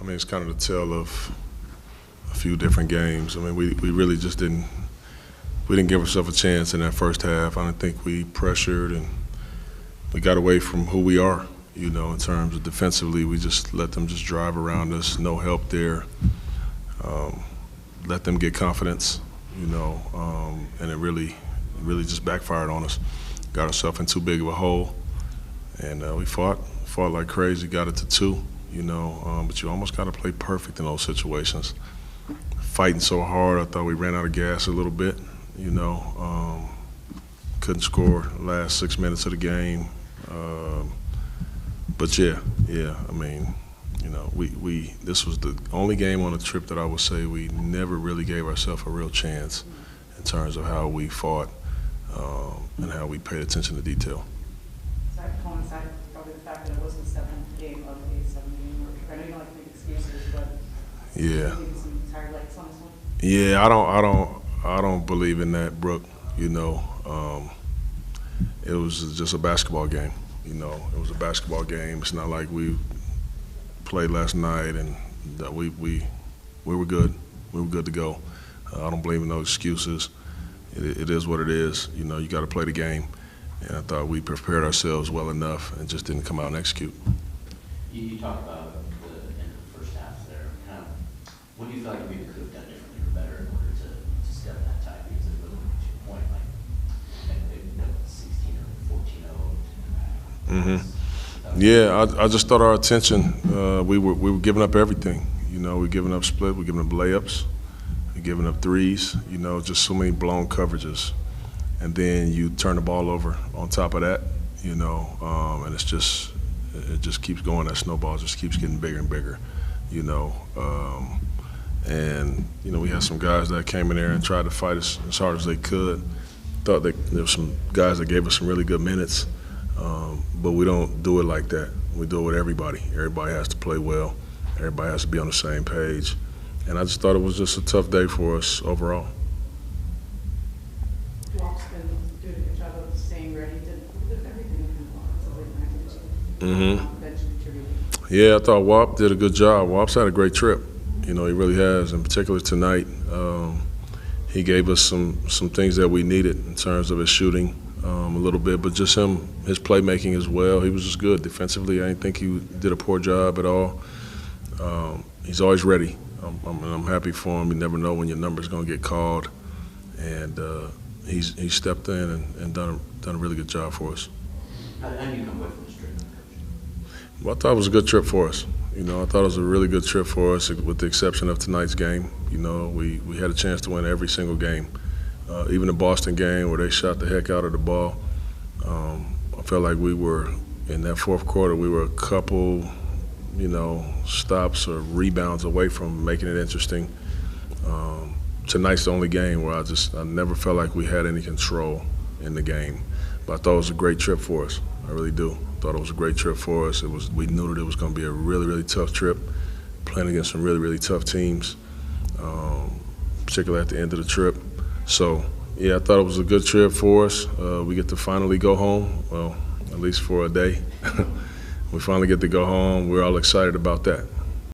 mean, it's kind of the tale of a few different games. I mean, we really just didn't give ourselves a chance in that first half. I don't think we pressured, and we got away from who we are, you know, in terms of defensively. We just let them just drive around us, no help there. Let them get confidence, you know, and it really just backfired on us. Got ourselves in too big of a hole, and we fought like crazy, got it to 2, you know, but you almost got to play perfect in those situations. Fighting so hard, I thought we ran out of gas a little bit, you know. Couldn't score the last 6 minutes of the game. But yeah, I mean, you know, this was the only game on the trip that I would say we never really gave ourselves a real chance in terms of how we fought and how we paid attention to detail. Does that coincide with probably the fact that it was the 7th game of the 7-game road trip? I know you don't like to make excuses, but yeah, maybe some tired legs on this one. Yeah, I don't believe in that, Brooke. You know, it was just a basketball game. You know, it was a basketball game. It's not like we played last night and that we were good. We were good to go. I don't believe in those excuses. It is what it is. You know, you got to play the game. And I thought we prepared ourselves well enough and just didn't come out and execute. You talked about the end of the first half there. Kind of, what do you feel like maybe could have done differently or better in order to stem that tide? Because it really, to your point, like 16 or 14-0. Yeah, I just thought our attention, we were giving up everything. You know, we're giving up split, we're giving up layups, we're giving up threes, you know, just so many blown coverages. And then you turn the ball over on top of that, you know, and it just keeps going. That snowball just keeps getting bigger and bigger, you know. And, you know, we had some guys that came in there and tried to fight us as hard as they could. Thought that there were some guys that gave us some really good minutes, but we don't do it like that. We do it with everybody. Everybody has to play well. Everybody has to be on the same page. And I just thought it was just a tough day for us overall. Walk's been doing a good job of staying ready. Did a bit of everything in the bench contributing. Yeah, I thought Wap did a good job. Wap's had a great trip. You know, he really has, in particular tonight. He gave us some things that we needed in terms of his shooting a little bit, but just his playmaking as well. He was just good defensively. I didn't think he did a poor job at all. He's always ready. I'm happy for him. You never know when your number's going to get called, and he's stepped in and done a really good job for us. How did you come away from this trip? Well, I thought it was a good trip for us. You know, I thought it was a really good trip for us, with the exception of tonight's game. You know, we had a chance to win every single game. Even the Boston game where they shot the heck out of the ball. I felt like we were, in that fourth quarter, we were a couple, you know, stops or rebounds away from making it interesting. Tonight's the only game where I never felt like we had any control in the game. But I thought it was a great trip for us. I really do. I thought it was a great trip for us. We knew that it was going to be a really, really tough trip, playing against some really, really tough teams, particularly at the end of the trip. So, yeah, I thought it was a good trip for us. We get to finally go home, well, at least for a day. We finally get to go home. We're all excited about that.